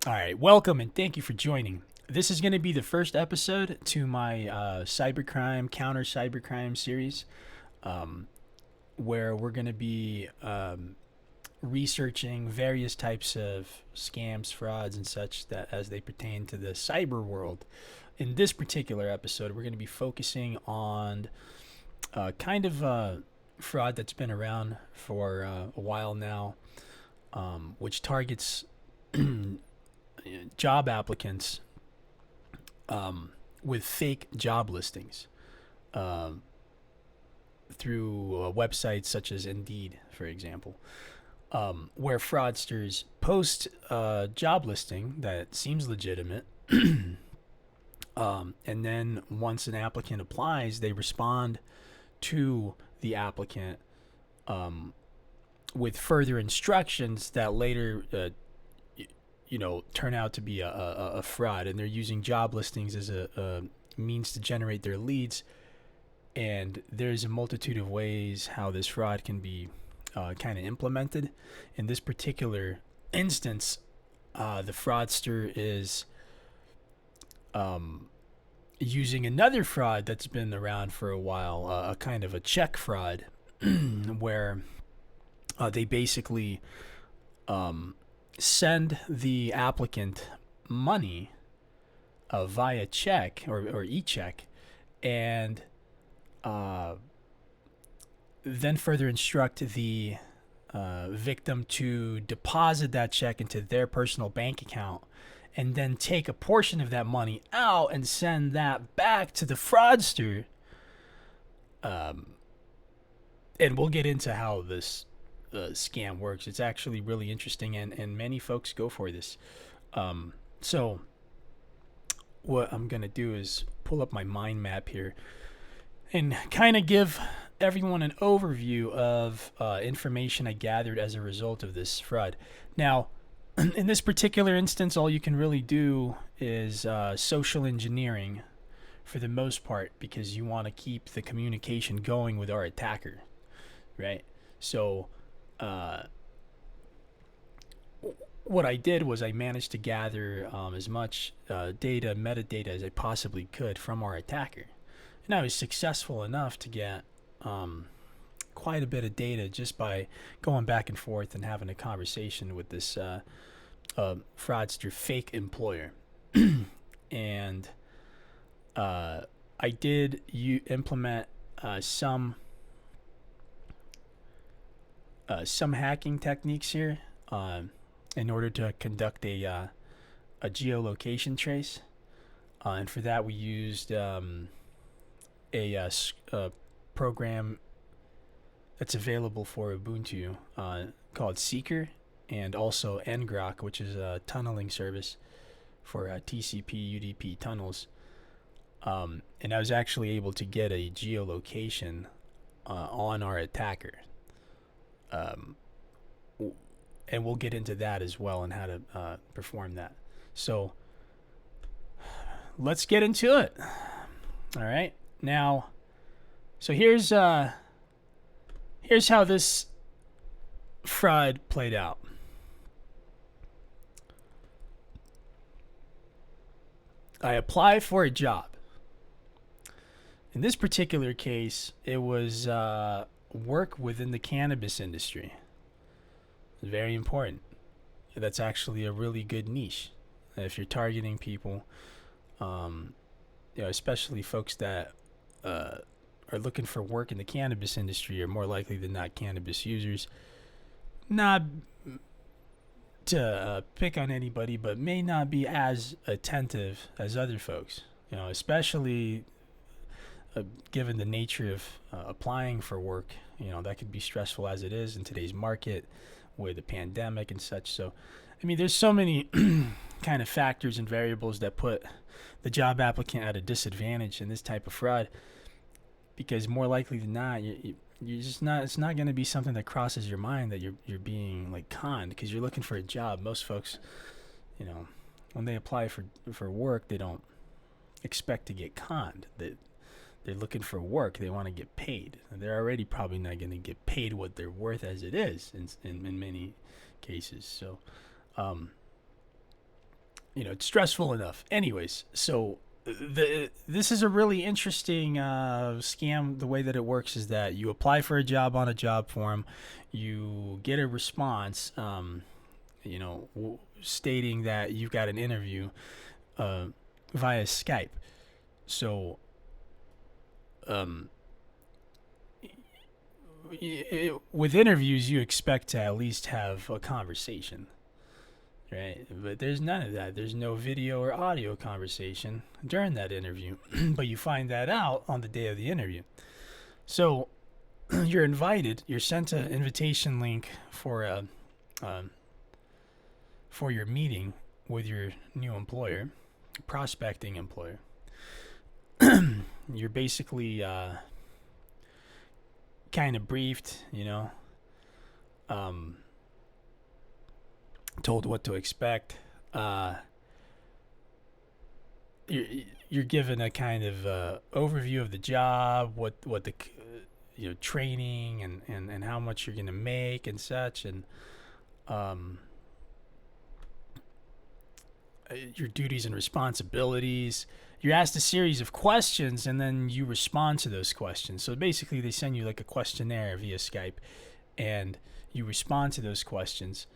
All right, welcome and thank you for joining. This is going to be the first episode to my cybercrime, counter cybercrime series, um, where we're going to be researching various types of scams, frauds, and such that as they pertain to the cyber world. In this particular episode, we're going to be focusing on kind of fraud that's been around for a while now, which targets job applicants with fake job listings um, through websites such as Indeed, for example, where fraudsters post a job listing that seems legitimate. And then once an applicant applies, they respond to the applicant with further instructions that later turn out to be a fraud, and they're using job listings as a means to generate their leads. And there's a multitude of ways how this fraud can be kind of implemented. In this particular instance, the fraudster is using another fraud that's been around for a while, a kind of a check fraud, where they basically send the applicant money via check or e-check, and then further instruct the victim to deposit that check into their personal bank account, and then take a portion of that money out and send that back to the fraudster. And we'll get into how this scam works. It's actually really interesting, and many folks go for this. So, what I'm going to do is pull up my mind map here and kind of give everyone an overview of information I gathered as a result of this fraud. Now, in this particular instance, all you can really do is social engineering for the most part, because you want to keep the communication going with our attacker, right? So, what I did was I managed to gather as much data, metadata as I possibly could from our attacker. And I was successful enough to get quite a bit of data just by going back and forth and having a conversation with this fraudster fake employer. And I did implement some hacking techniques here in order to conduct a geolocation trace. And for that, we used a program that's available for Ubuntu called Seeker, and also ngrok, which is a tunneling service for TCP UDP tunnels. And I was actually able to get a geolocation on our attacker. And we'll get into that as well and how to perform that. So let's get into it. All right. Now, so here's how this fraud played out. I apply for a job. In this particular case, it was work within the cannabis industry. It's very important. That's actually a really good niche. If you're targeting people, especially folks that are looking for work in the cannabis industry, are more likely than not cannabis users. Not to pick on anybody, but may not be as attentive as other folks. Especially given the nature of applying for work. That could be stressful as it is in today's market with the pandemic and such. So, I mean, there's so many kind of factors and variables that put the job applicant at a disadvantage in this type of fraud, because more likely than not, you're just not. It's not going to be something that crosses your mind that you're being like conned, because you're looking for a job. Most folks, when they apply for work, they don't expect to get conned. They're looking for work. They want to get paid. They're already probably not going to get paid what they're worth as it is in many cases. So, it's stressful enough. Anyways, so this is a really interesting scam. The way that it works is that you apply for a job on a job forum, you get a response, stating that you've got an interview via Skype. So, with interviews, you expect to at least have a conversation, right? But there's none of that. There's no video or audio conversation during that interview. But you find that out on the day of the interview. So you're invited. You're sent an invitation link for your meeting with your new employer, prospecting employer. You're basically kind of briefed, told what to expect. You're given a kind of overview of the job, what the training and how much you're gonna make and such, and your duties and responsibilities. You're asked a series of questions, and then you respond to those questions. So basically, they send you like a questionnaire via Skype, and you respond to those questions.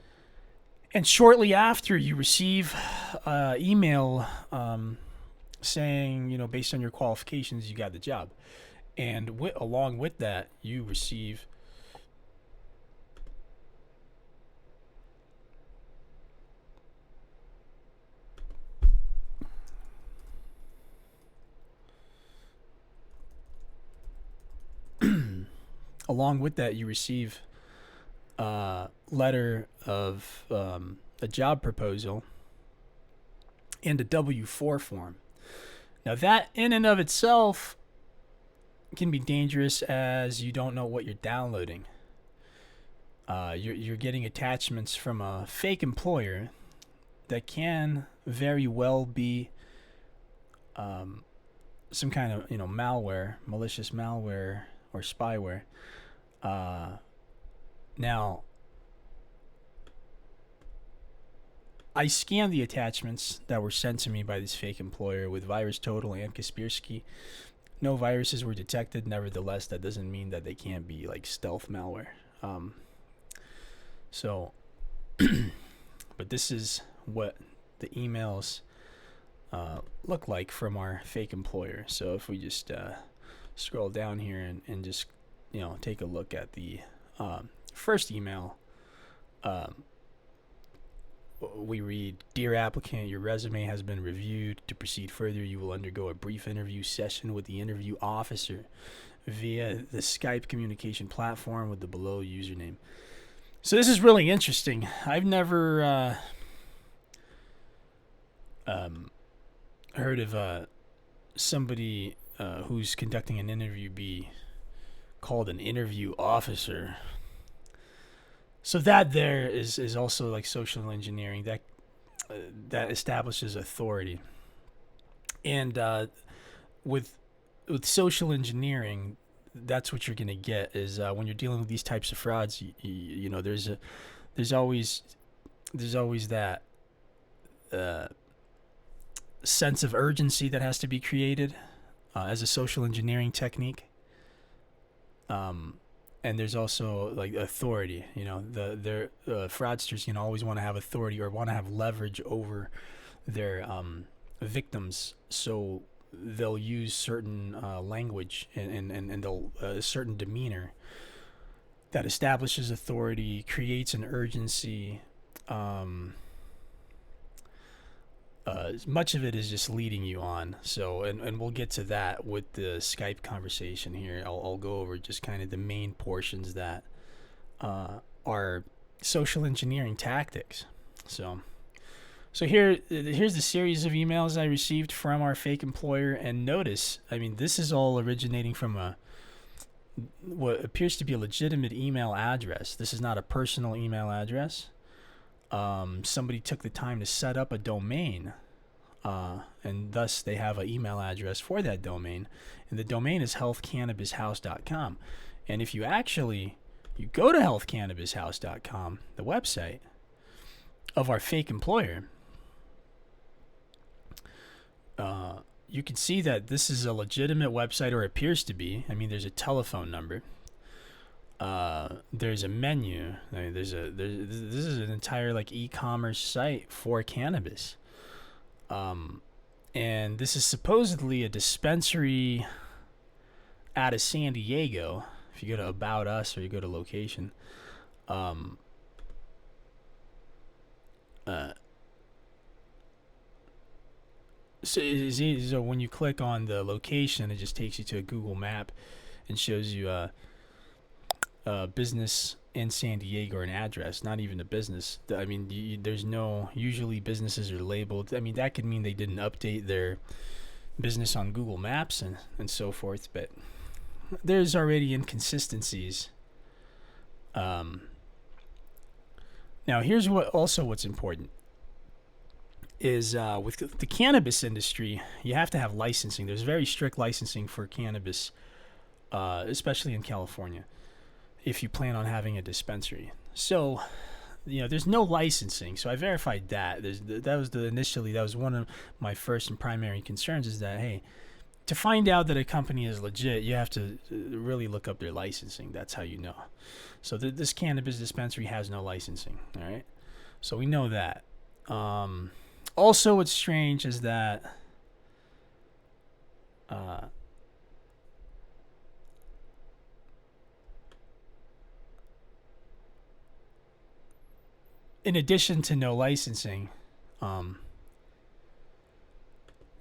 And shortly after, you receive email saying, based on your qualifications, you got the job. And along with that, you receive a letter of a job proposal and a W-4 form. Now that in and of itself can be dangerous, as you don't know what you're downloading. You're getting attachments from a fake employer that can very well be some kind of malware, malicious malware or spyware. Now, I scanned the attachments that were sent to me by this fake employer with VirusTotal and Kaspersky. No viruses were detected. Nevertheless, that doesn't mean that they can't be like stealth malware. But this is what the emails look like from our fake employer. So if we just scroll down here and just take a look at the first email, we read, "Dear applicant, your resume has been reviewed. To proceed further, you will undergo a brief interview session with the interview officer via the Skype communication platform with the below username." So this is really interesting. I've never heard of somebody who's conducting an interview be called an interview officer. So that there is also like social engineering that establishes authority. And with social engineering, that's what you're gonna get is when you're dealing with these types of frauds. There's always that sense of urgency that has to be created as a social engineering technique. And there's also like authority. The fraudsters always want to have authority or want to have leverage over their victims. So they'll use certain language and they'll a certain demeanor that establishes authority, creates an urgency. Much of it is just leading you on. So, and we'll get to that with the Skype conversation here. I'll go over just kind of the main portions that are social engineering tactics. So here's the series of emails I received from our fake employer. And notice, this is all originating from what appears to be a legitimate email address. This is not a personal email address. Somebody took the time to set up a domain, and thus they have an email address for that domain, and the domain is healthcannabishouse.com. And if you go to healthcannabishouse.com, the website of our fake employer, you can see that this is a legitimate website, or appears to be. I mean, there's a telephone number. There's a menu. I mean, this is an entire like e-commerce site for cannabis. And this is supposedly a dispensary out of San Diego. If you go to About Us or you go to location, so when you click on the location, it just takes you to a Google map and shows you a business in San Diego, or an address, not even a business. I mean, there's no, usually businesses are labeled. I mean, that could mean they didn't update their business on Google Maps and so forth, but there's already inconsistencies. Now, here's what's important is with the cannabis industry, you have to have licensing. There's very strict licensing for cannabis, especially in California, if you plan on having a dispensary. So, there's no licensing. So I verified that. That was one of my first and primary concerns, is that, hey, to find out that a company is legit, you have to really look up their licensing. That's how you know. So this cannabis dispensary has no licensing. All right. So we know that. Also, what's strange is that in addition to no licensing,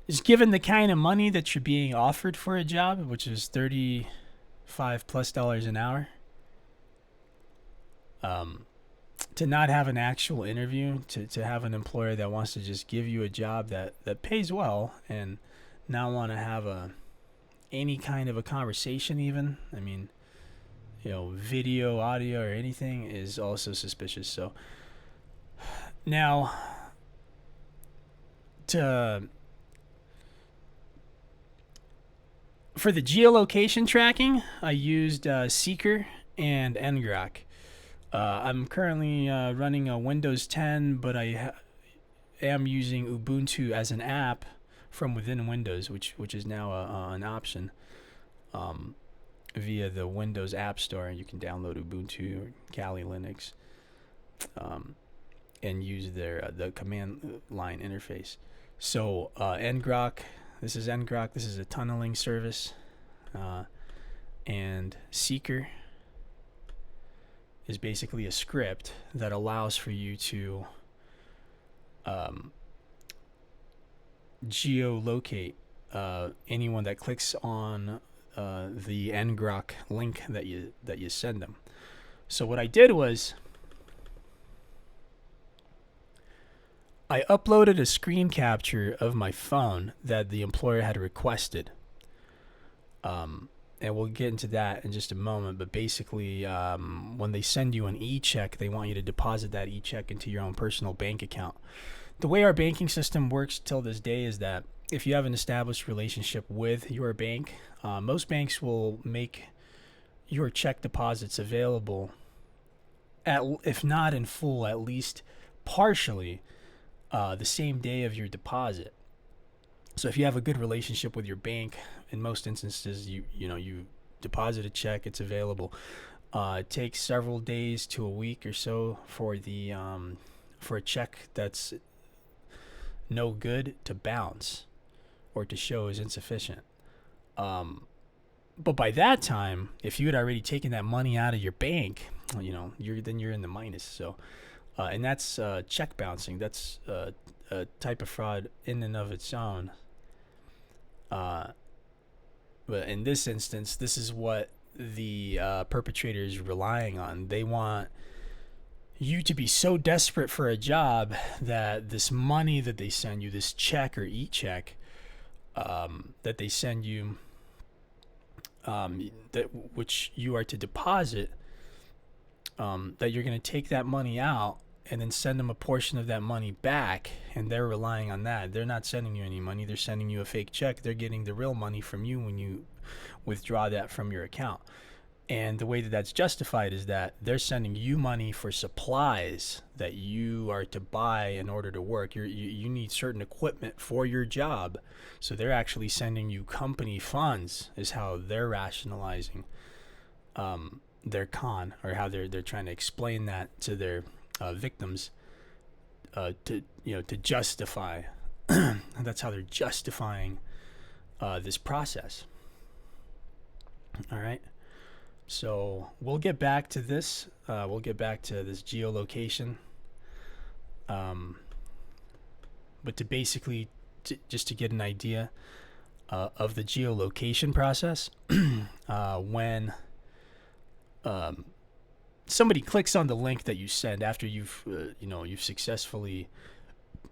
is given the kind of money that you're being offered for a job, which is $35+ an hour, to not have an actual interview, to have an employer that wants to just give you a job that pays well and not want to have any kind of a conversation even. I mean, video, audio, or anything is also suspicious. So now, for the geolocation tracking, I used Seeker and ngrok. I'm currently running a Windows 10, but I am using Ubuntu as an app from within Windows, which is now an option via the Windows App Store. You can download Ubuntu or Kali Linux and use the command line interface. So ngrok, this is ngrok. This is a tunneling service, and Seeker is basically a script that allows for you to geolocate anyone that clicks on the ngrok link that you send them. So what I did was I uploaded a screen capture of my phone that the employer had requested. And we'll get into that in just a moment. But basically, when they send you an e-check, they want you to deposit that e-check into your own personal bank account. The way our banking system works till this day is that if you have an established relationship with your bank, most banks will make your check deposits available, if not in full, at least partially, the same day of your deposit. So if you have a good relationship with your bank, in most instances, you deposit a check, it's available. It takes several days to a week or so for a check that's no good to bounce or to show as insufficient. But by that time, if you had already taken that money out of your bank, you're in the minus. So, and that's check bouncing. That's a type of fraud in and of its own. But in this instance, this is what the perpetrator is relying on. They want you to be so desperate for a job that this money that they send you, this check or e-check that they send you, which you are to deposit, that you're going to take that money out and then send them a portion of that money back, and they're relying on that. They're not sending you any money. They're sending you a fake check. They're getting the real money from you when you withdraw that from your account. And the way that that's justified is that they're sending you money for supplies that you are to buy in order to work. You need certain equipment for your job. So they're actually sending you company funds, is how they're rationalizing their con, or how they're trying to explain that to their victims, to justify. That's how they're justifying this process. All right. So we'll get back to this. We'll get back to this geolocation. But to basically, just to get an idea of the geolocation process, when somebody clicks on the link that you send after you've successfully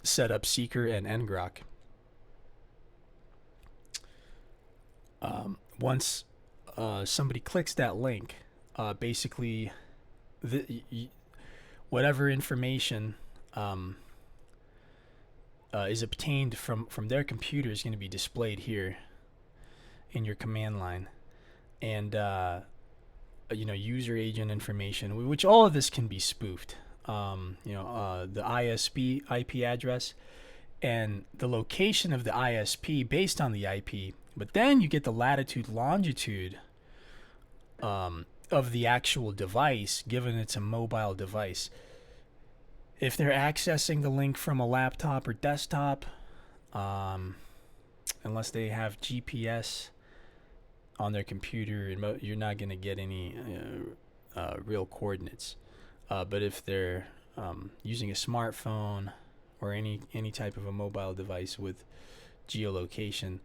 set up Seeker and ngrok, once somebody clicks that link, basically whatever information is obtained from their computer is going to be displayed here in your command line. And user agent information, which all of this can be spoofed. The ISP IP address and the location of the ISP based on the IP. But then you get the latitude, longitude of the actual device, given it's a mobile device. If they're accessing the link from a laptop or desktop, unless they have GPS on their computer, you're not going to get any real coordinates. But if they're using a smartphone or any type of a mobile device with geolocation,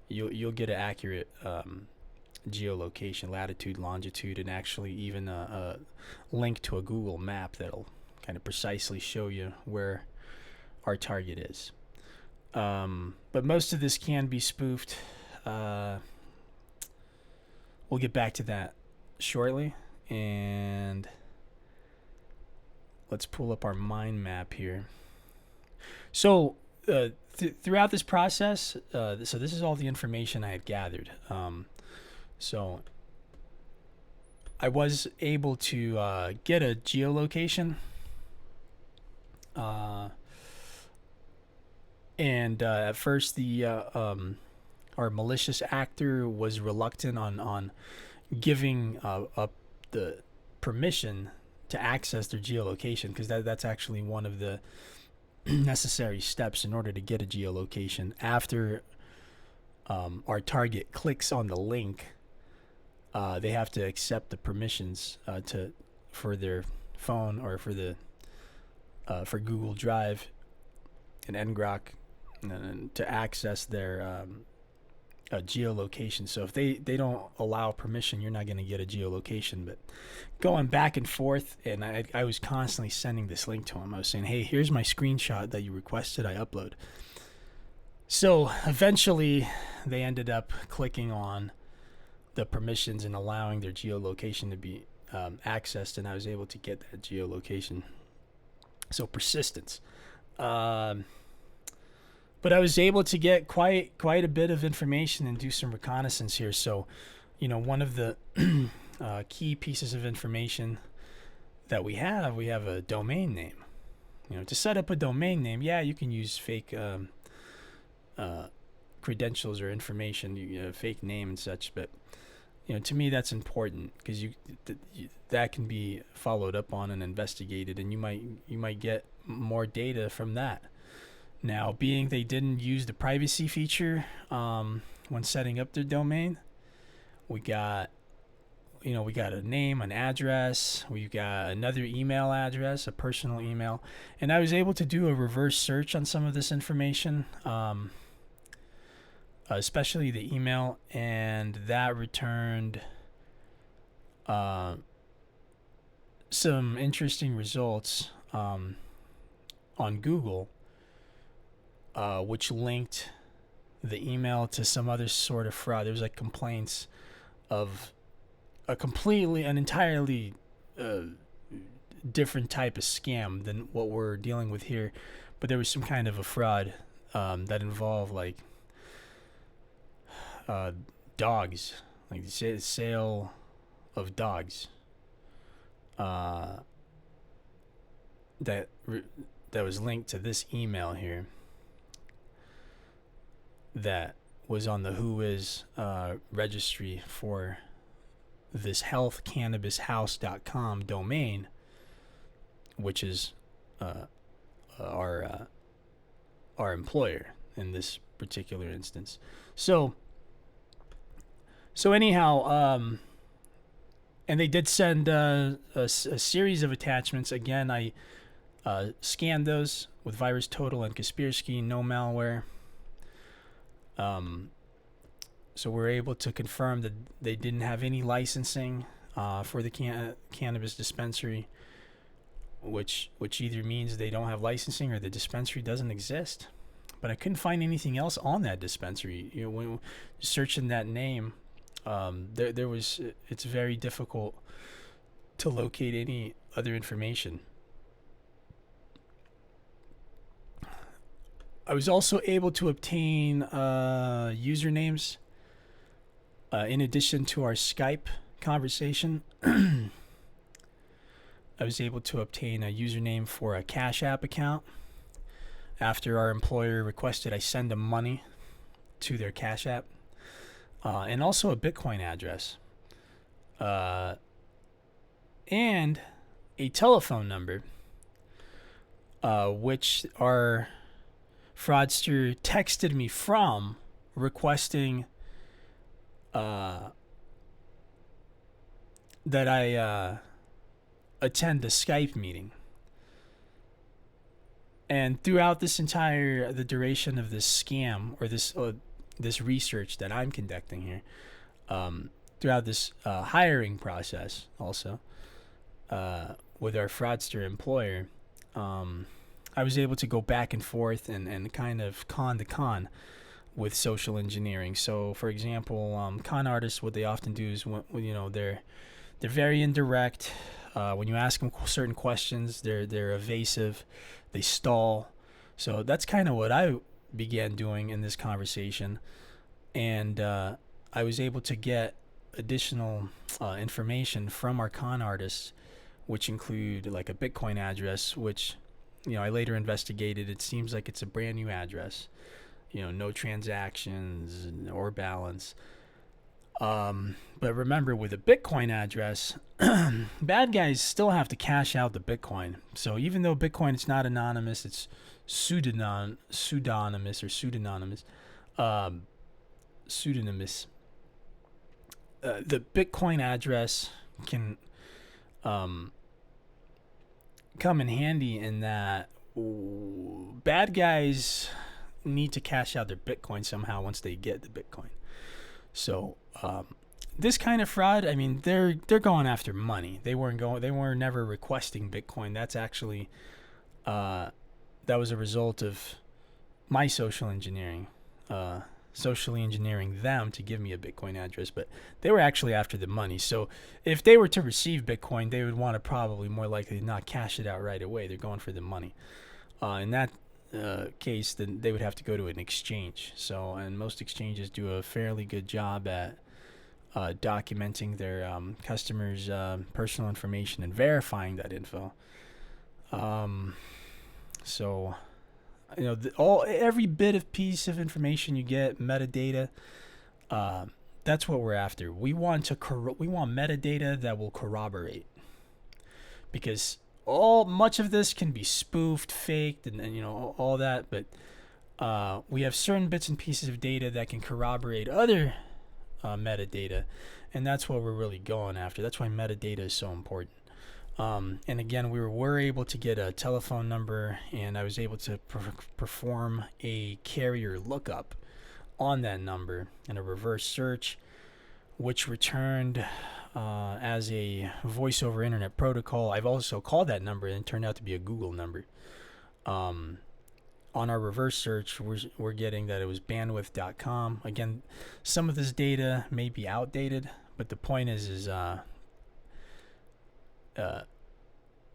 you'll get an accurate geolocation, latitude, longitude, and actually even a link to a Google map that'll kind of precisely show you where our target is. But most of this can be spoofed. We'll get back to that shortly, and let's pull up our mind map here. So throughout this process, so this is all the information I had gathered. So I was able to get a geolocation, and at first our malicious actor was reluctant on giving up the permission to access their geolocation, because that's actually one of the necessary steps in order to get a geolocation. After our target clicks on the link, they have to accept the permissions for their phone, or for Google Drive and ngrok, and to access their geolocation. So if they don't allow permission, you're not going to get a geolocation. But going back and forth, and I was constantly sending this link to him. I was saying, hey, here's my screenshot that you requested I upload. So eventually they ended up clicking on the permissions and allowing their geolocation to be accessed, and I was able to get that geolocation. So persistence. But I was able to get quite a bit of information and do some reconnaissance here. So, one of the key pieces of information that we have a domain name. To set up a domain name, you can use fake credentials or information, fake name and such. But to me that's important, because that can be followed up on and investigated, and you might get more data from that. Now, being they didn't use the privacy feature when setting up their domain, we got a name, an address, we got another email address, a personal email, and I was able to do a reverse search on some of this information, especially the email, and that returned some interesting results on Google, which linked the email to some other sort of fraud. There was like complaints of an entirely different type of scam than what we're dealing with here, but there was some kind of a fraud that involved like dogs, like sale of dogs that was linked to this email here that was on the Whois registry for this healthcannabishouse.com domain, which is our employer in this particular instance. So anyhow, and they did send a series of attachments. Again, I scanned those with VirusTotal and Kaspersky, no malware. So we're able to confirm that they didn't have any licensing for the cannabis dispensary, which either means they don't have licensing or the dispensary doesn't exist. But I couldn't find anything else on that dispensary. You know, when searching that name, there was, it's very difficult to locate any other information. I was also able to obtain usernames in addition to our Skype conversation. I was able to obtain a username for a Cash App account after our employer requested I send them money to their Cash App, and also a Bitcoin address, and a telephone number, which our fraudster texted me from, requesting that I attend the Skype meeting. And throughout the duration of this scam, or this research that I'm conducting here, throughout this hiring process also, with our fraudster employer, I was able to go back and forth and kind of con to con with social engineering. So, for example, con artists, what they often do is, they're very indirect. When you ask them certain questions, they're evasive, they stall. So that's kind of what I began doing in this conversation, and I was able to get additional information from our con artists, which include like a Bitcoin address, which I later investigated. It seems like it's a brand new address. No transactions or balance. But remember, with a Bitcoin address, bad guys still have to cash out the Bitcoin. So even though Bitcoin is not anonymous, it's pseudonymous. The Bitcoin address can come in handy in that bad guys need to cash out their Bitcoin somehow once they get the Bitcoin. So this kind of fraud, I mean, they're going after money. They were never requesting Bitcoin. That's actually that was a result of my socially engineering them to give me a Bitcoin address, but they were actually after the money. So if they were to receive Bitcoin, they would want to probably more likely not cash it out right away. They're going for the money. In that case, then they would have to go to an exchange. So, and most exchanges do a fairly good job at documenting their customers' personal information and verifying that info. So, every bit of piece of information you get, metadata, that's what we're after. We want metadata that will corroborate, because much of this can be spoofed, faked, and all that, but we have certain bits and pieces of data that can corroborate other metadata, and that's what we're really going after. That's why metadata is so important. And again, we were able to get a telephone number, and I was able to perform a carrier lookup on that number and a reverse search, which returned as a voice over internet protocol. I've also called that number, and it turned out to be a Google number. On our reverse search, we're getting that it was bandwidth.com. Again, some of this data may be outdated, but the point is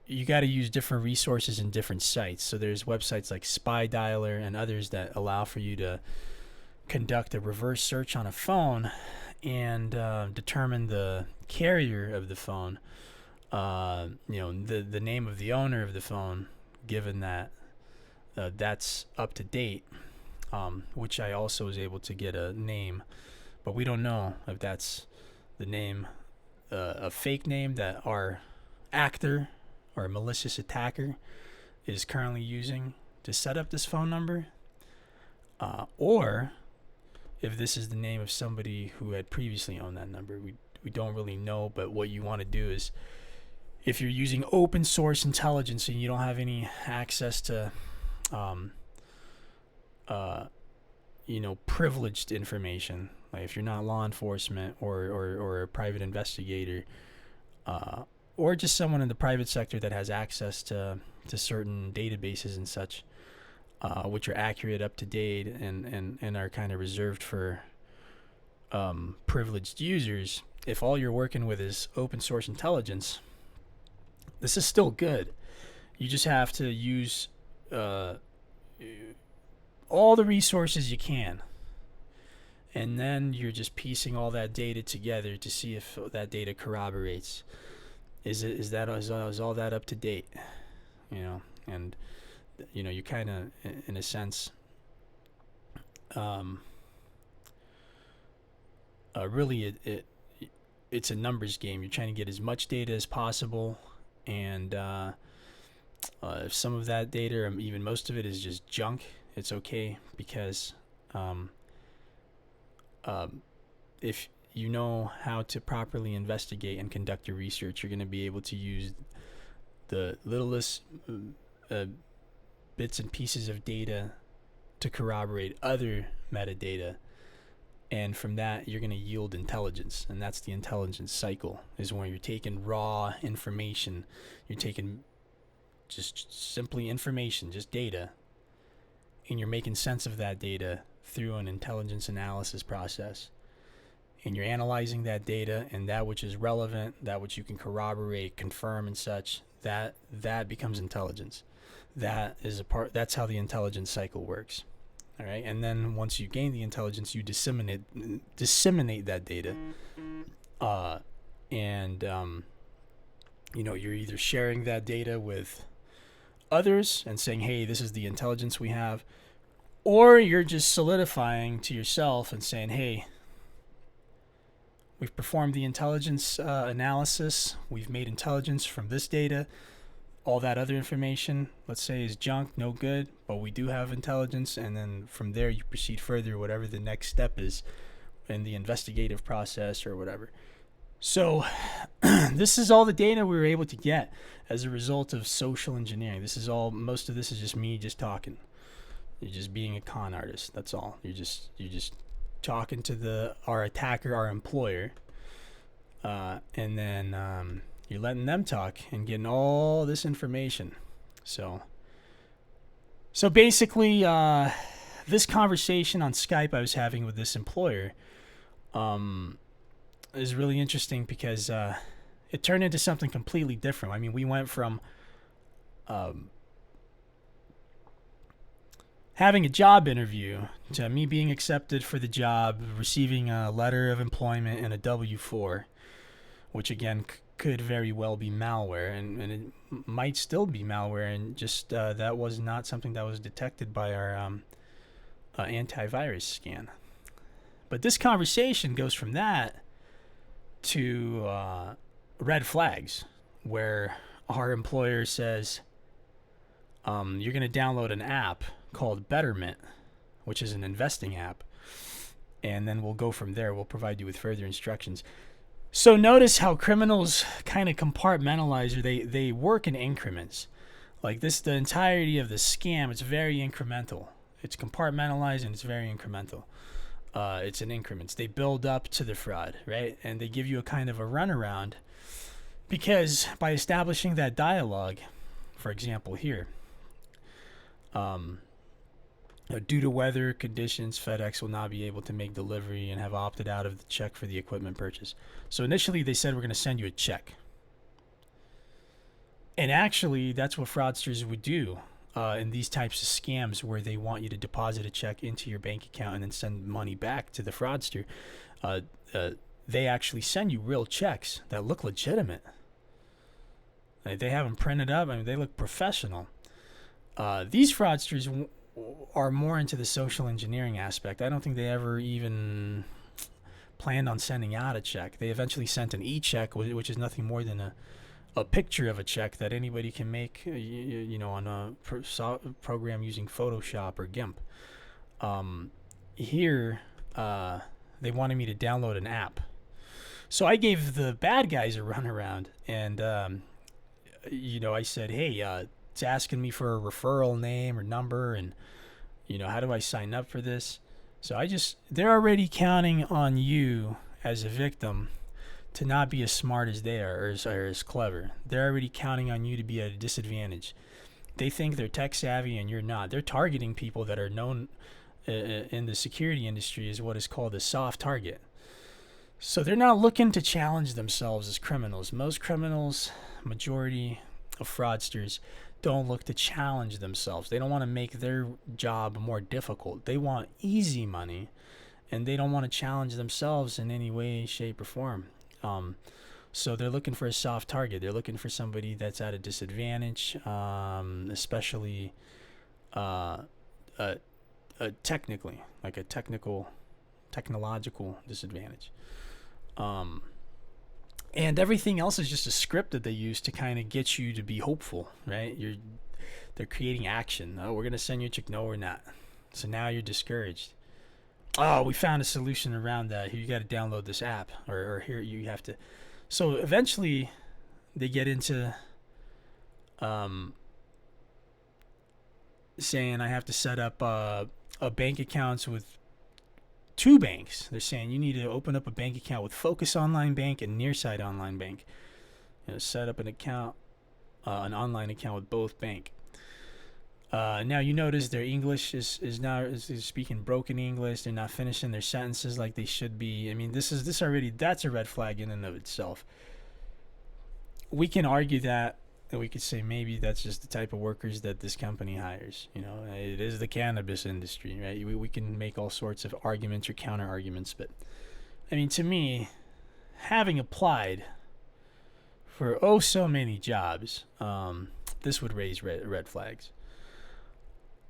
you got to use different resources in different sites. So there's websites like Spy Dialer and others that allow for you to conduct a reverse search on a phone and determine the carrier of the phone, the name of the owner of the phone, given that that's up to date, which I also was able to get a name, but we don't know if that's the name, a fake name that our actor or malicious attacker is currently using to set up this phone number, or if this is the name of somebody who had previously owned that number. We don't really know, but what you want to do is, if you're using open source intelligence and you don't have any access to privileged information, like if you're not law enforcement or a private investigator, or just someone in the private sector that has access to certain databases and such, which are accurate, up to date, and are kind of reserved for privileged users. If all you're working with is open source intelligence, this is still good. You just have to use all the resources you can, and then you're just piecing all that data together to see if that data corroborates. Is all that up to date? And you kind of, in a sense, really it's a numbers game. You're trying to get as much data as possible, and if some of that data, or even most of it, is just junk, it's okay, because if you know how to properly investigate and conduct your research, you're going to be able to use the littlest bits and pieces of data to corroborate other metadata, and from that you're going to yield intelligence. And that's the intelligence cycle, is when you're taking raw information, you're taking just simply information, just data, and you're making sense of that data through an intelligence analysis process. And you're analyzing that data, and that which is relevant, that which you can corroborate, confirm, and such, that becomes intelligence. That's how the intelligence cycle works. All right, and then once you gain the intelligence, you disseminate that data, and you're either sharing that data with others and saying, hey, this is the intelligence we have, or you're just solidifying to yourself and saying, hey, we've performed the intelligence analysis, we've made intelligence from this data. All that other information, let's say, is junk, no good, but we do have intelligence, and then from there you proceed further, whatever the next step is in the investigative process or whatever. So this is all the data we were able to get as a result of social engineering. Most of this is just me just talking. You're just being a con artist, that's all. You're just talking to our attacker, our employer, and then you're letting them talk and getting all this information. So basically, this conversation on Skype I was having with this employer is really interesting, because it turned into something completely different. I mean, we went from having a job interview to me being accepted for the job, receiving a letter of employment and a W-4, which again could very well be malware, and it might still be malware, and just that was not something that was detected by our antivirus scan. But this conversation goes from that to red flags, where our employer says, you're going to download an app called Betterment, which is an investing app, and then we'll go from there. We'll provide you with further instructions. So notice how criminals kind of compartmentalize, or they work in increments. Like this, the entirety of the scam, it's very incremental. It's compartmentalized and it's very incremental. It's in increments. They build up to the fraud, right? And they give you a kind of a runaround, because by establishing that dialogue, for example here, due to weather conditions, FedEx will not be able to make delivery and have opted out of the check for the equipment purchase. So initially they said, we're going to send you a check. And actually, that's what fraudsters would do. in these types of scams where they want you to deposit a check into your bank account and then send money back to the fraudster, uh, they actually send you real checks that look legitimate. They have them printed up. I mean, they look professional. These fraudsters are more into the social engineering aspect. I don't think they ever even planned on sending out a check. They eventually sent an e-check, which is nothing more than a picture of a check that anybody can make, on a program using Photoshop or GIMP. Here, they wanted me to download an app. So I gave the bad guys a runaround, and I said, hey, it's asking me for a referral name or number, and how do I sign up for this? So they're already counting on you as a victim to not be as smart as they are, or as clever. They're already counting on you to be at a disadvantage. They think they're tech savvy and you're not. They're targeting people that are known in the security industry as what is called a soft target. So they're not looking to challenge themselves as criminals. Most criminals, majority of fraudsters, don't look to challenge themselves. They don't want to make their job more difficult. They want easy money, and they don't want to challenge themselves in any way, shape, or form. So they're looking for a soft target. They're looking for somebody that's at a disadvantage, especially technically, like a technological disadvantage. And everything else is just a script that they use to kind of get you to be hopeful, right? They're creating action. Oh, we're going to send you a check. No, we're not. So now you're discouraged. Oh, we found a solution around that. Here, you got to download this app, or here you have to. So eventually they get into saying I have to set up a bank accounts with 2 banks. They're saying you need to open up a bank account with Focus Online Bank and Nearsight Online Bank. Set up an account, an online account with both bank. Now you notice their English is speaking broken English. They're not finishing their sentences like they should be. I mean, that's a red flag in and of itself. We can argue that. And we could say maybe that's just the type of workers that this company hires. It is the cannabis industry, right? We can make all sorts of arguments or counter arguments, but I mean, to me, having applied for so many jobs, this would raise red flags.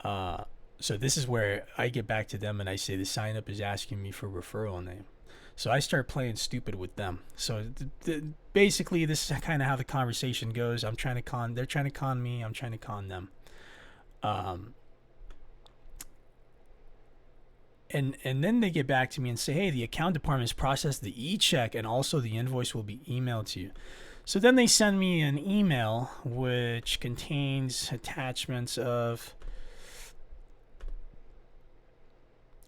So this is where I get back to them and I say the sign up is asking me for referral name. So I start playing stupid with them. So basically, this is kind of how the conversation goes. They're trying to con me. I'm trying to con them. And then they get back to me and say, hey, the account department has processed the e-check and also the invoice will be emailed to you. So then they send me an email which contains attachments of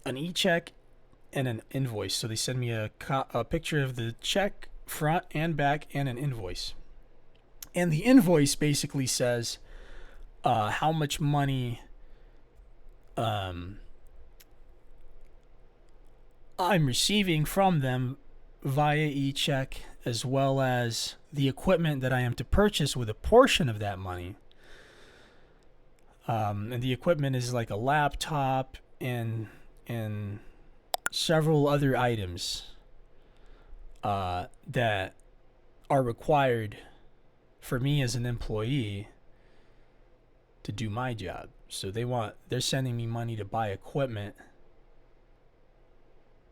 an e-check and an invoice. So they send me a picture of the check front and back and an invoice. And the invoice basically says how much money I'm receiving from them via e-check, as well as the equipment that I am to purchase with a portion of that money. And the equipment is like a laptop and several other items that are required for me as an employee to do my job. So they're sending me money to buy equipment,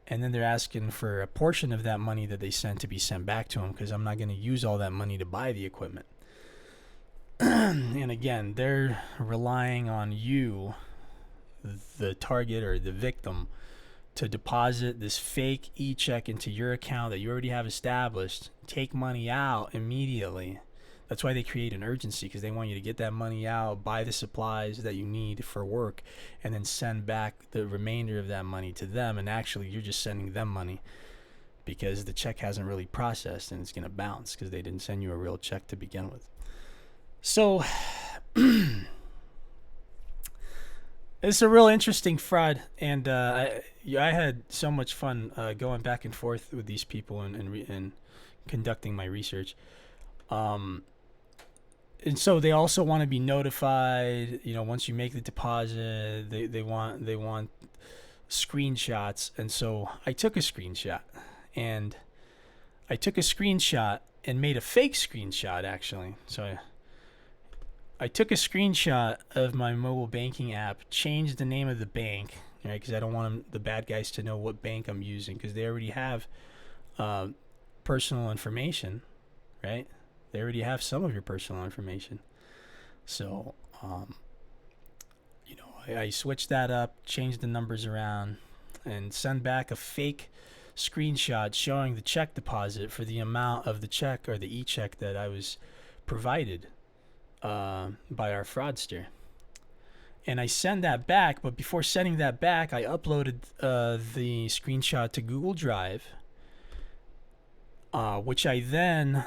and then they're asking for a portion of that money that they sent to be sent back to them, because I'm not going to use all that money to buy the equipment. And again, they're relying on you, the target or the victim, to deposit this fake e-check into your account that you already have established, take money out immediately. That's why they create an urgency, because they want you to get that money out, buy the supplies that you need for work, and then send back the remainder of that money to them. And actually, you're just sending them money because the check hasn't really processed and it's going to bounce because they didn't send you a real check to begin with. So it's a real interesting fraud, and I had so much fun going back and forth with these people and conducting my research. and so they also want to be notified. You know, once you make the deposit, they want screenshots, and so I took a screenshot, and made a fake screenshot actually. So I took a screenshot of my mobile banking app, changed the name of the bank, right? Because I don't want the bad guys to know what bank I'm using, because they already have personal information, right? They already have some of your personal information. So, I switched that up, changed the numbers around, and send back a fake screenshot showing the check deposit for the amount of the check or the e-check that I was provided by our fraudster. And I send that back, but before sending that back, I uploaded the screenshot to Google Drive, which I then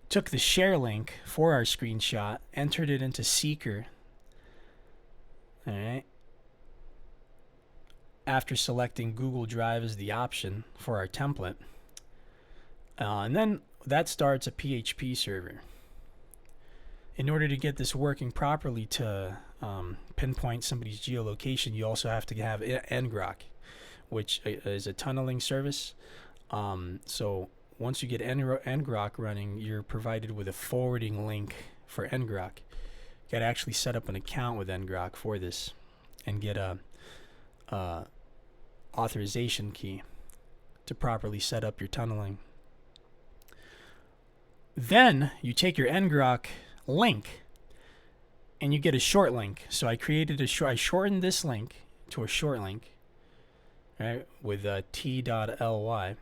took the share link for our screenshot, entered it into Seeker, all right, after selecting Google Drive as the option for our template. And then that starts a PHP server. In order to get this working properly to pinpoint somebody's geolocation, you also have to have ngrok, which is a tunneling service. So once you get ngrok running, you're provided with a forwarding link for ngrok. You got to actually set up an account with ngrok for this and get a authorization key to properly set up your tunneling. Then you take your ngrok link and you get a short link. So I shortened this link to a short link, right, with t.ly.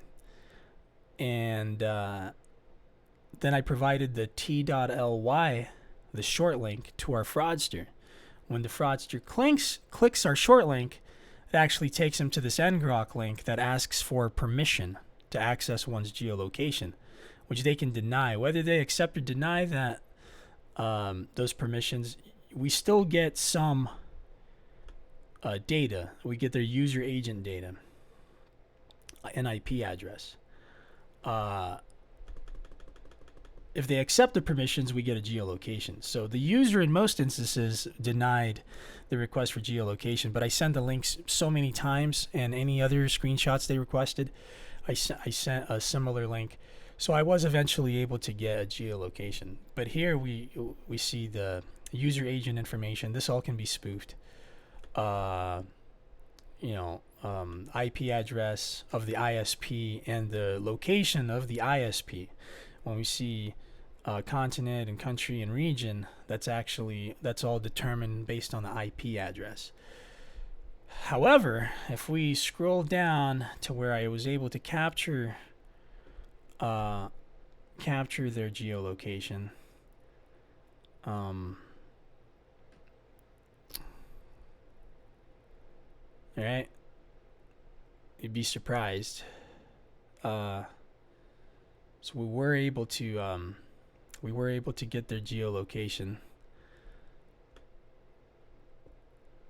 And then I provided the t.ly, the short link, to our fraudster. When the fraudster clicks our short link, it actually takes him to this ngrok link that asks for permission to access one's geolocation, which they can deny. Whether they accept or deny that those permissions, we still get some data. We get their user agent data, an IP address. If they accept the permissions, we get a geolocation. So the user in most instances denied the request for geolocation, but I sent the links so many times, and any other screenshots they requested, I sent a similar link. So I was eventually able to get a geolocation. But here we see the user agent information. This all can be spoofed. IP address of the ISP and the location of the ISP. When we see continent and country and region, that's all determined based on the IP address. However, if we scroll down to where I was able to capture their geolocation, all right, you'd be surprised. So we were able to get their geolocation.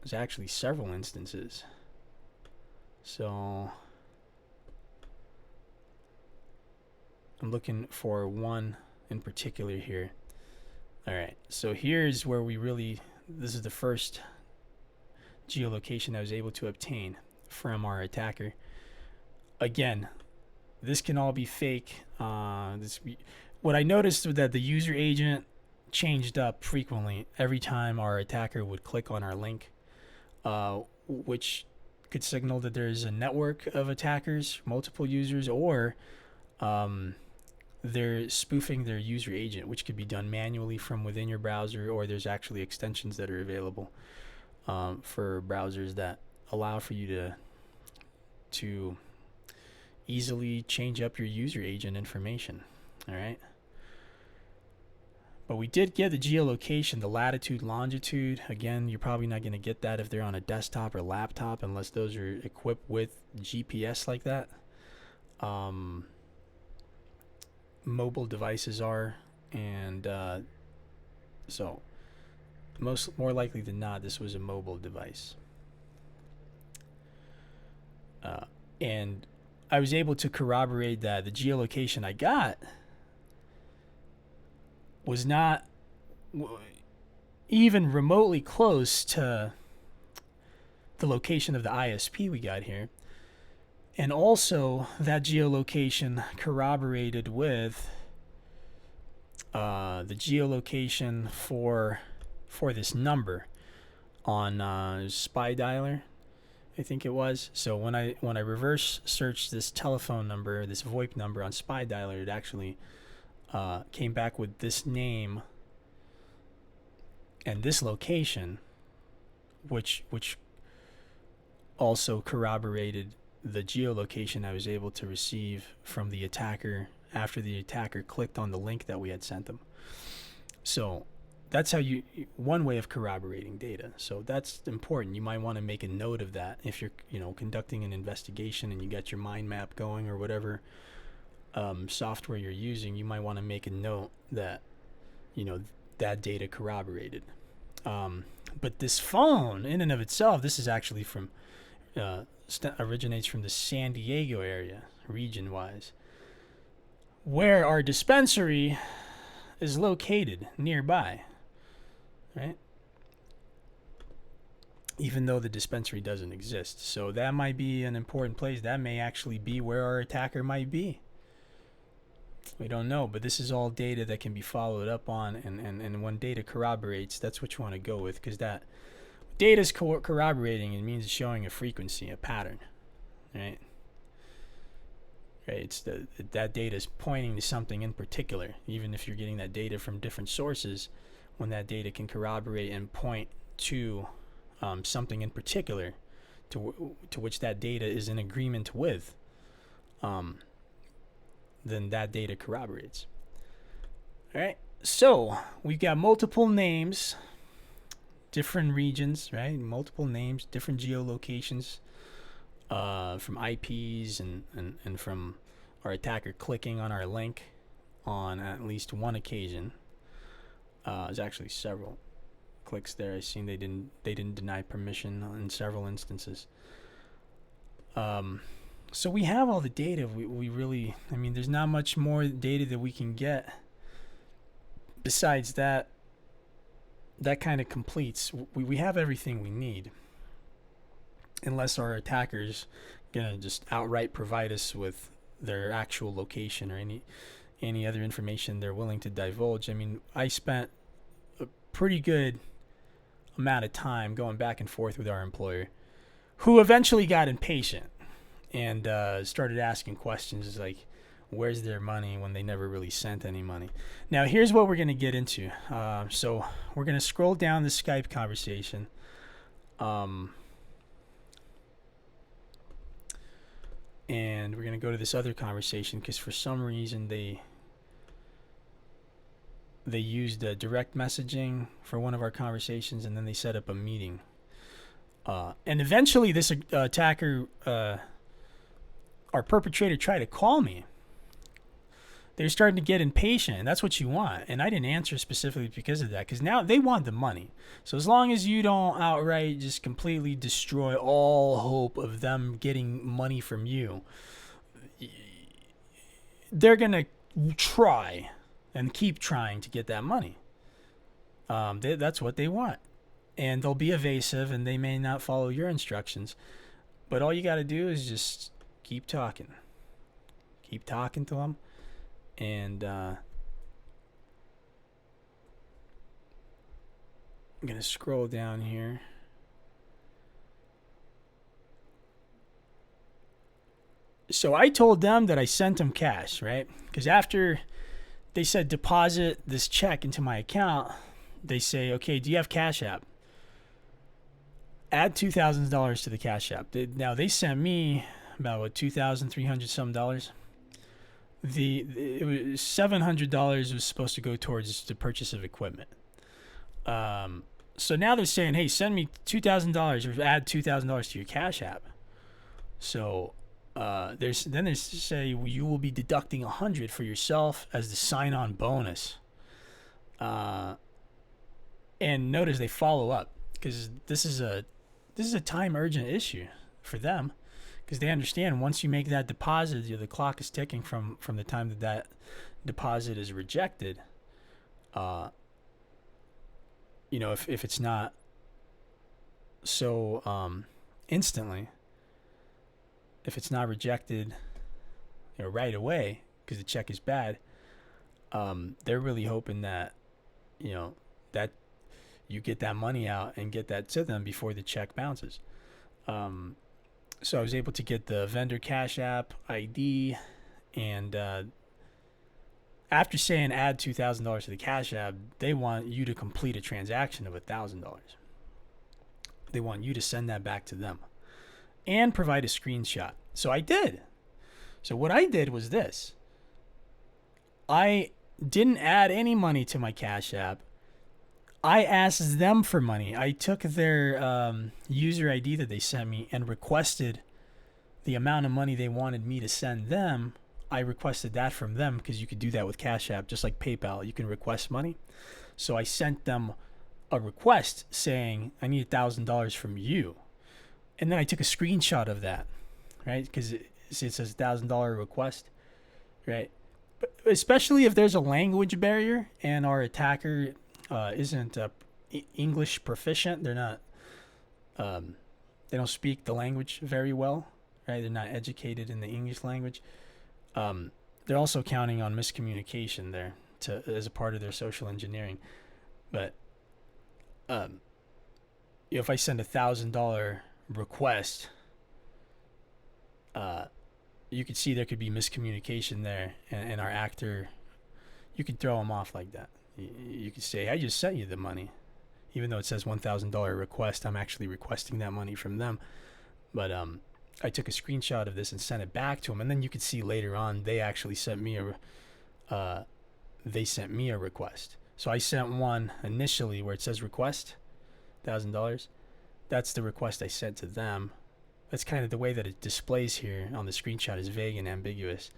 There's actually several instances. So I'm looking for one in particular here. All right, so here's where this is the first geolocation I was able to obtain from our attacker. Again, this can all be fake. What I noticed was that the user agent changed up frequently every time our attacker would click on our link, which could signal that there's a network of attackers, multiple users, or they're spoofing their user agent, which could be done manually from within your browser, or there's actually extensions that are available for browsers that allow for you to easily change up your user agent information. All right. But we did get the geolocation, the latitude, longitude. Again, you're probably not going to get that if they're on a desktop or laptop, unless those are equipped with GPS like that. Mobile devices are, and so more likely than not, this was a mobile device. And I was able to corroborate that the geolocation I got was not even remotely close to the location of the ISP we got here. And also, that geolocation corroborated with the geolocation for this number on Spy Dialer, I think it was. So when I reverse searched this telephone number, this VoIP number on Spy Dialer, it actually came back with this name and this location, which also corroborated the geolocation I was able to receive from the attacker after the attacker clicked on the link that we had sent them. So that's how one way of corroborating data. So that's important. You might want to make a note of that if you're conducting an investigation and you got your mind map going or whatever software you're using. You might want to make a note that that data corroborated. But this phone in and of itself, this is actually from originates from the San Diego area, region-wise, where our dispensary is located nearby, right? Even though the dispensary doesn't exist. So that might be an important place. That may actually be where our attacker might be. We don't know, but this is all data that can be followed up on, and when data corroborates, that's what you want to go with, because that data is corroborating. It means it's showing a frequency, a pattern, right? Right. It's that data is pointing to something in particular. Even if you're getting that data from different sources, when that data can corroborate and point to something in particular, to which that data is in agreement with, then that data corroborates. All right. So we've got multiple names, different regions, right? Multiple names, different geolocations, from IPs and from our attacker clicking on our link on at least one occasion. There's actually several clicks there. I seen they didn't deny permission in several instances. So we have all the data. We really, there's not much more data that we can get besides that. That kind of completes. We have everything we need, unless our attacker's gonna just outright provide us with their actual location or any other information they're willing to divulge. I spent a pretty good amount of time going back and forth with our employer, who eventually got impatient and started asking questions like, where's their money, when they never really sent any money. Now, here's what we're going to get into. So we're going to scroll down the Skype conversation. And we're going to go to this other conversation because for some reason they used direct messaging for one of our conversations, and then they set up a meeting. And eventually this attacker, our perpetrator, tried to call me. They're starting to get impatient, and that's what you want. And I didn't answer specifically because of that, because now they want the money. So as long as you don't outright just completely destroy all hope of them getting money from you, they're going to try and keep trying to get that money. That's what they want. And they'll be evasive, and they may not follow your instructions. But all you got to do is just keep talking. Keep talking to them. And I'm going to scroll down here. So I told them that I sent them cash, right? Because after they said deposit this check into my account, they say, okay, do you have Cash App? Add $2,000 to the Cash App. Now they sent me about $2,300 some dollars. It was $700 was supposed to go towards the purchase of equipment. So now they're saying, hey, send me $2,000 or add $2,000 to your Cash App. So they say you will be deducting $100 for yourself as the sign-on bonus. And notice they follow up, because this is a time urgent issue for them, because they understand once you make that deposit, the clock is ticking from the time that deposit is rejected. If it's not so instantly, if it's not rejected right away because the check is bad, they're really hoping that that you get that money out and get that to them before the check bounces. So I was able to get the vendor Cash App ID, and after saying add $2,000 to the Cash App, they want you to complete a transaction of $1,000. They want you to send that back to them and provide a screenshot. So I did. So what I did was this. I didn't add any money to my Cash App. I asked them for money. I took their user ID that they sent me and requested the amount of money they wanted me to send them. I requested that from them because you could do that with Cash App, just like PayPal. You can request money. So I sent them a request saying, I need $1,000 from you. And then I took a screenshot of that, right? Because it says $1,000 request, right? But especially if there's a language barrier and our attacker isn't English proficient. They're not, they don't speak the language very well, right? They're not educated in the English language. They're also counting on miscommunication there as a part of their social engineering. But if I send $1,000 request, you could see there could be miscommunication there, and our actor, you could throw them off like that. You could say, I just sent you the money. Even though it says $1,000 request, I'm actually requesting that money from them. But I took a screenshot of this and sent it back to them. And then you could see later on, they actually sent me a request. So I sent one initially where it says request, $1,000. That's the request I sent to them. That's kind of the way that it displays here on the screenshot is vague and ambiguous.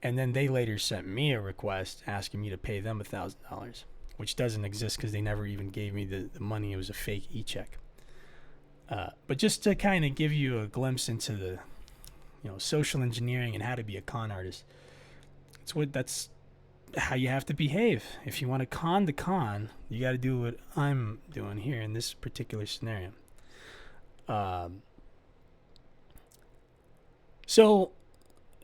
And then they later sent me a request asking me to pay them $1,000, which doesn't exist because they never even gave me the money. It was a fake e-check. But just to kind of give you a glimpse into the, social engineering and how to be a con artist, that's how you have to behave. If you want to con the con, you got to do what I'm doing here in this particular scenario. So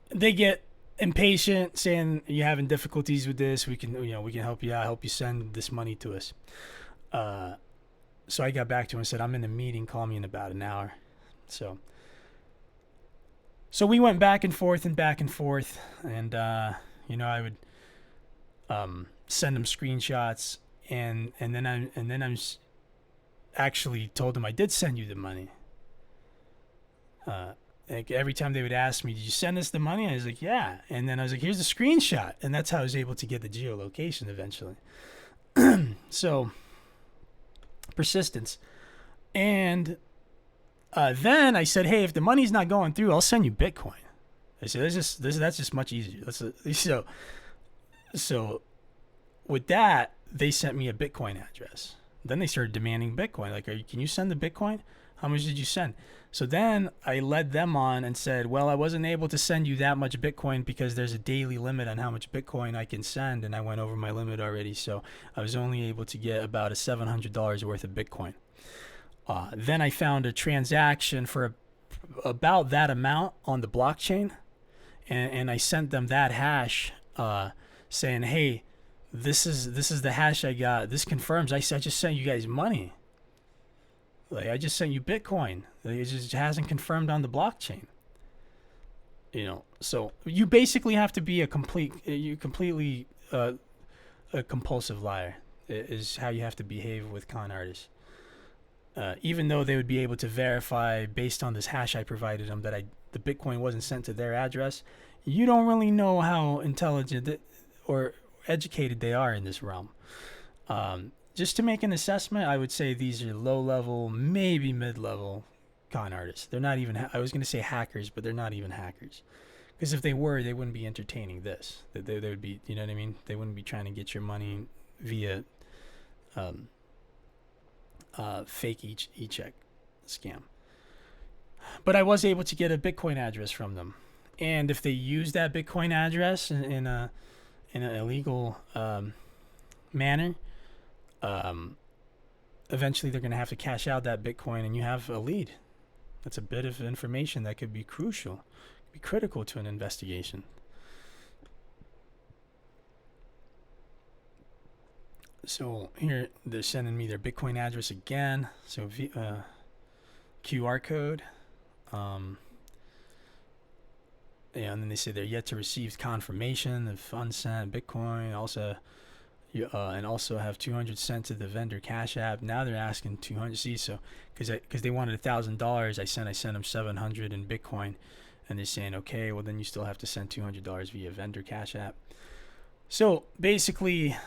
they get impatient, saying you're having difficulties with this. We can help you out, help you send this money to us. So I got back to him and said, I'm in a meeting, call me in about an hour. So we went back and forth, and I would send him screenshots, and then I'm actually told him I did send you the money. Like every time they would ask me, did you send us the money? I was like, yeah. And then I was like, here's the screenshot. And that's how I was able to get the geolocation eventually. So persistence. And then I said, hey, if the money's not going through, I'll send you Bitcoin. I said, that's just much easier. So with that, they sent me a Bitcoin address. Then they started demanding Bitcoin. Like, can you send the Bitcoin? How much did you send? So then I led them on and said, well, I wasn't able to send you that much Bitcoin because there's a daily limit on how much Bitcoin I can send, and I went over my limit already. So I was only able to get about $700 worth of Bitcoin. Then I found a transaction for about that amount on the blockchain, and I sent them that hash saying, hey, this is the hash I got. This confirms I just sent you guys money. Like, I just sent you Bitcoin. It just hasn't confirmed on the blockchain. So you basically have to be a completely a compulsive liar is how you have to behave with con artists. Even though they would be able to verify based on this hash I provided them that the Bitcoin wasn't sent to their address, you don't really know how intelligent or educated they are in this realm. Just to make an assessment, I would say these are low-level, maybe mid-level con artists. They're not even, I was going to say hackers, but they're not even hackers. Because if they were, they wouldn't be entertaining this. They would be, you know what I mean? They wouldn't be trying to get your money via fake e-check scam. but I was able to get a Bitcoin address from them. And if they use that Bitcoin address in an illegal manner, um, eventually they're going to have to cash out that Bitcoin, and you have a lead. That's a bit of information that could be crucial, be critical to an investigation. So here they're sending me their Bitcoin address again. So QR code. Yeah, and then they say they're yet to receive confirmation of funds sent Bitcoin. Also, and also have 200 sent to the vendor Cash App. Now they're asking 200. See, so because they wanted $1,000, I sent them 700 in Bitcoin, and they're saying, okay, well then you still have to send $200 via vendor Cash App. So basically,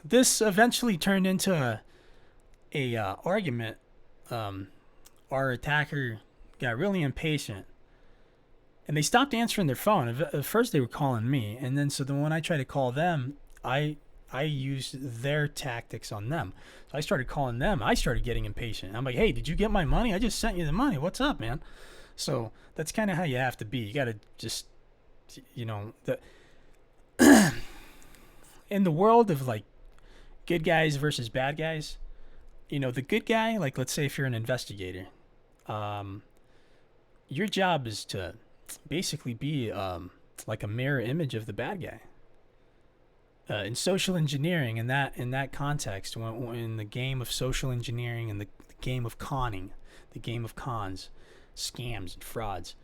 this eventually turned into a argument. Our attacker got really impatient, and they stopped answering their phone. At first they were calling me, and then when I tried to call them, I used their tactics on them. So I started calling them. I started getting impatient. I'm like, hey, did you get my money? I just sent you the money. What's up, man? So that's kind of how you have to be. You got to just, in the world of like good guys versus bad guys, the good guy, like let's say if you're an investigator, your job is to basically be like a mirror image of the bad guy. In social engineering, in that context, when in the game of social engineering and the game of conning, the game of cons, scams and frauds,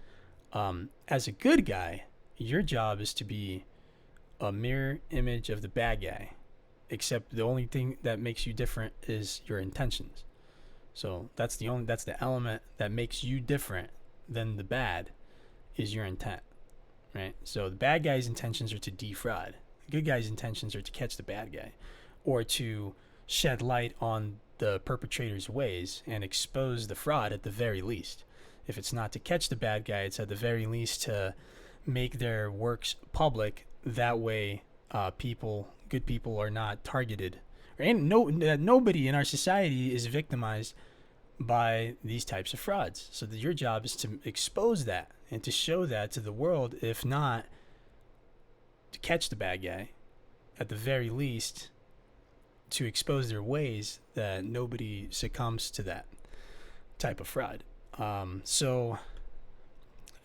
as a good guy, your job is to be a mirror image of the bad guy, except the only thing that makes you different is your intentions. So that's the element that makes you different than the bad is your intent, right? So the bad guy's intentions are to defraud. The good guy's intentions are to catch the bad guy, or to shed light on the perpetrator's ways and expose the fraud at the very least. If it's not to catch the bad guy, it's at the very least to make their works public. That way, good people are not targeted, and nobody in our society is victimized by these types of frauds. So that your job is to expose that and to show that to the world, if not to catch the bad guy, at the very least to expose their ways, that nobody succumbs to that type of fraud. So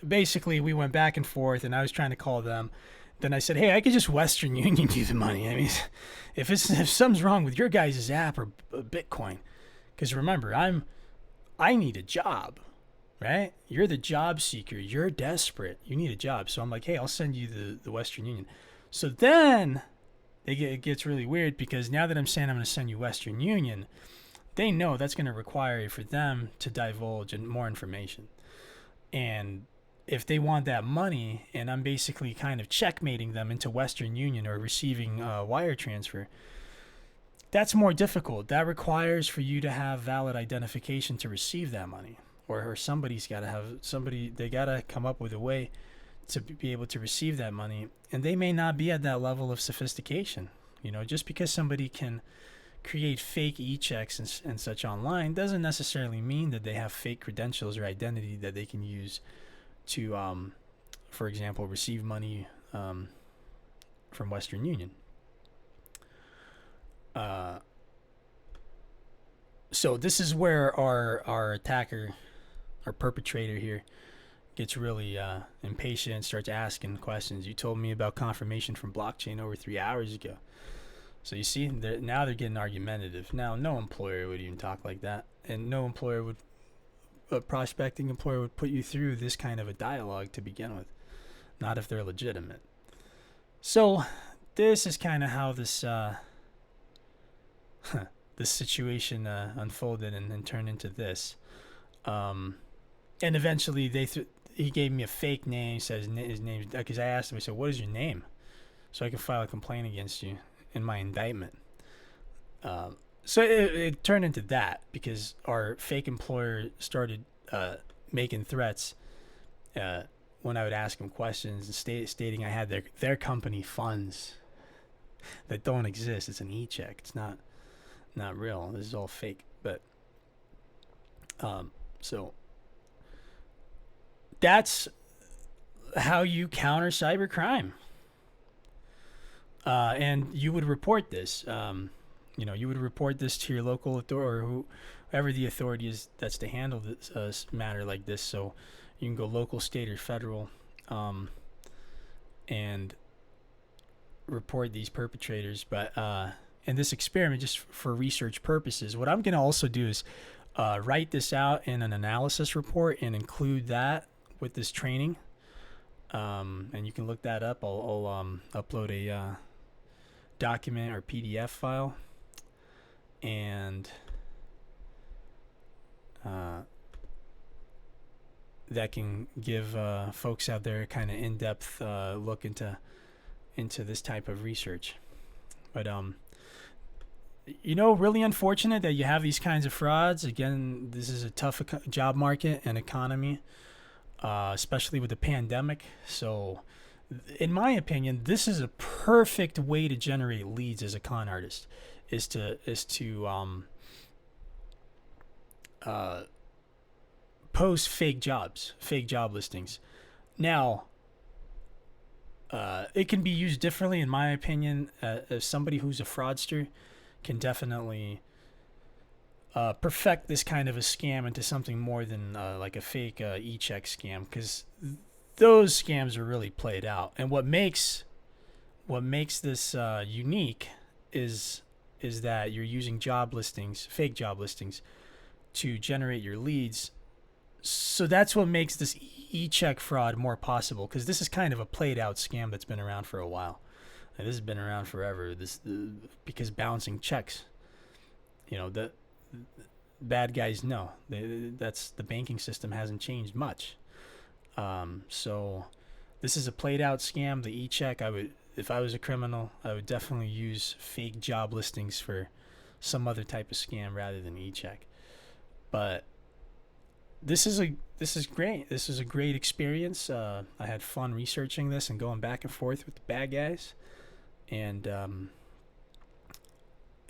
basically we went back and forth, and I was trying to call them. Then I said, hey, I could just Western Union you the money. I mean, if something's wrong with your guys' app or Bitcoin, because remember, I need a job, right? You're the job seeker. You're desperate. You need a job. So I'm like, hey, I'll send you the Western Union. So then it gets really weird, because now that I'm saying I'm going to send you Western Union, they know that's going to require for them to divulge more information. And if they want that money, and I'm basically kind of checkmating them into Western Union or receiving a wire transfer, that's more difficult. That requires for you to have valid identification to receive that money. Or somebody's got to have they got to come up with a way to be able to receive that money. And they may not be at that level of sophistication. Just because somebody can create fake e-checks and such online doesn't necessarily mean that they have fake credentials or identity that they can use to, for example, receive money from Western Union. So this is where our attacker, our perpetrator here, gets really impatient, starts asking questions. You told me about confirmation from blockchain over 3 hours ago. So you see, now they're getting argumentative. Now, no employer would even talk like that, and no employer would, a prospecting employer would put you through this kind of a dialogue to begin with, not if they're legitimate. So this is kind of how this this situation unfolded and turned into this. And eventually he gave me a fake name. Says his name, because I asked him, I said, what is your name, so I can file a complaint against you in my indictment. So it turned into that, because our fake employer started making threats when I would ask him questions, and stating I had their company funds that don't exist. It's an e-check. It's not real. This is all fake. But so that's how you counter cybercrime. And you would report this. You would report this to your local authority or whoever the authority is that's to handle this matter like this. So you can go local, state, or federal, and report these perpetrators. But in this experiment, just for research purposes, what I'm going to also do is write this out in an analysis report and include that with this training. And you can look that up. I'll upload a document or PDF file, and that can give folks out there a kind of in-depth look into this type of research. But really unfortunate that you have these kinds of frauds. Again, this is a tough job market and economy, especially with the pandemic. So in my opinion, this is a perfect way to generate leads as a con artist, is to post fake job listings. Now, it can be used differently, in my opinion. As somebody who's a fraudster can definitely perfect this kind of a scam into something more than like a fake e-check scam, because those scams are really played out. And what makes this unique is that you're using fake job listings, to generate your leads. So that's what makes this e-check fraud more possible, because this is kind of a played out scam that's been around for a while. And this has been around forever. Because bouncing checks, the bad guys know that's the banking system hasn't changed much. So this is a played out scam. The e-check, if I was a criminal, I would definitely use fake job listings for some other type of scam rather than e-check. But this is great. This is a great experience. I had fun researching this and going back and forth with the bad guys. And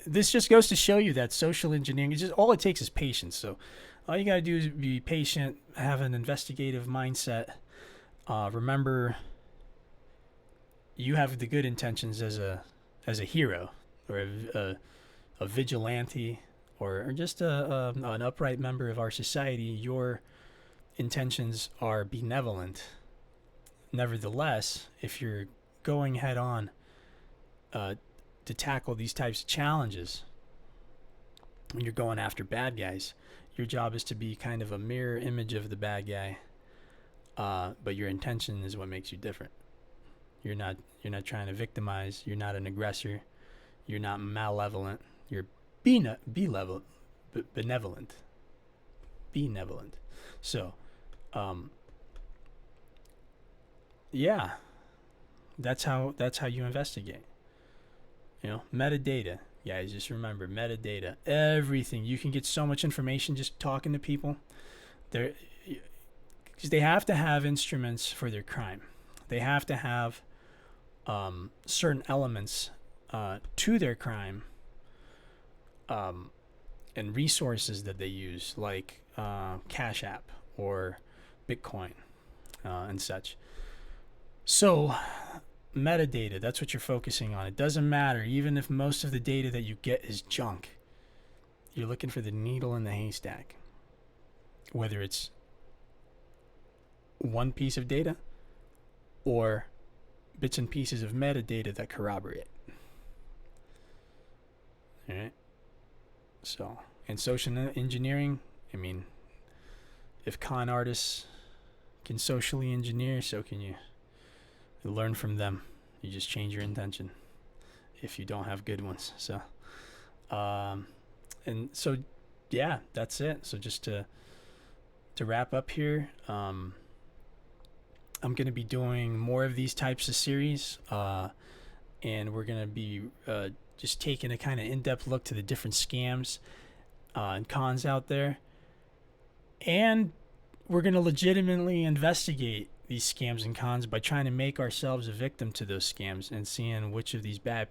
this just goes to show you that social engineering is just, all it takes is patience. So all you got to do is be patient, have an investigative mindset. Remember, you have the good intentions as a hero, or a vigilante, or just an upright member of our society. Your intentions are benevolent. Nevertheless, if you're going head on to tackle these types of challenges, when you're going after bad guys, your job is to be kind of a mirror image of the bad guy, but your intention is what makes you different. You're not trying to victimize. You're not an aggressor. You're not malevolent. You're benevolent. So, yeah, that's how you investigate. Metadata. Guys, just remember metadata. Everything. You can get so much information just talking to people. Because they have to have instruments for their crime. They have to have certain elements to their crime, and resources that they use, like Cash App or Bitcoin and such. So metadata, that's what you're focusing on. It doesn't matter, even if most of the data that you get is junk. You're looking for the needle in the haystack, whether it's one piece of data or bits and pieces of metadata that corroborate. All right. So, in social engineering, if con artists can socially engineer, so can you. Learn from them. You just change your intention if you don't have good ones. So, and so, yeah, that's it. So just to wrap up here, I'm going to be doing more of these types of series, and we're going to be just taking a kind of in-depth look to the different scams and cons out there, and we're going to legitimately investigate these scams and cons by trying to make ourselves a victim to those scams and seeing which of these bad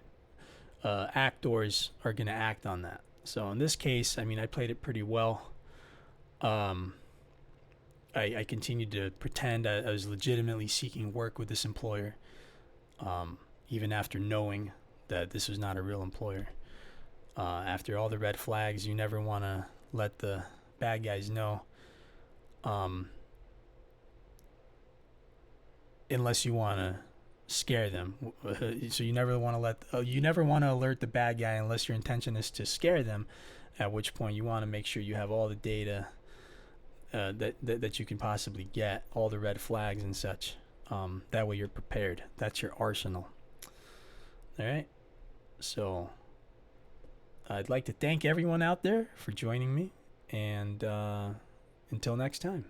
actors are going to act on that. So in this case, I played it pretty well. I I continued to pretend I was legitimately seeking work with this employer, even after knowing that this was not a real employer. After all the red flags, you never want to let the bad guys know, unless you want to scare them. So you never want to alert the bad guy unless your intention is to scare them. At which point you want to make sure you have all the data that you can possibly get, all the red flags and such. That way you're prepared. That's your arsenal. All right. So I'd like to thank everyone out there for joining me, and until next time.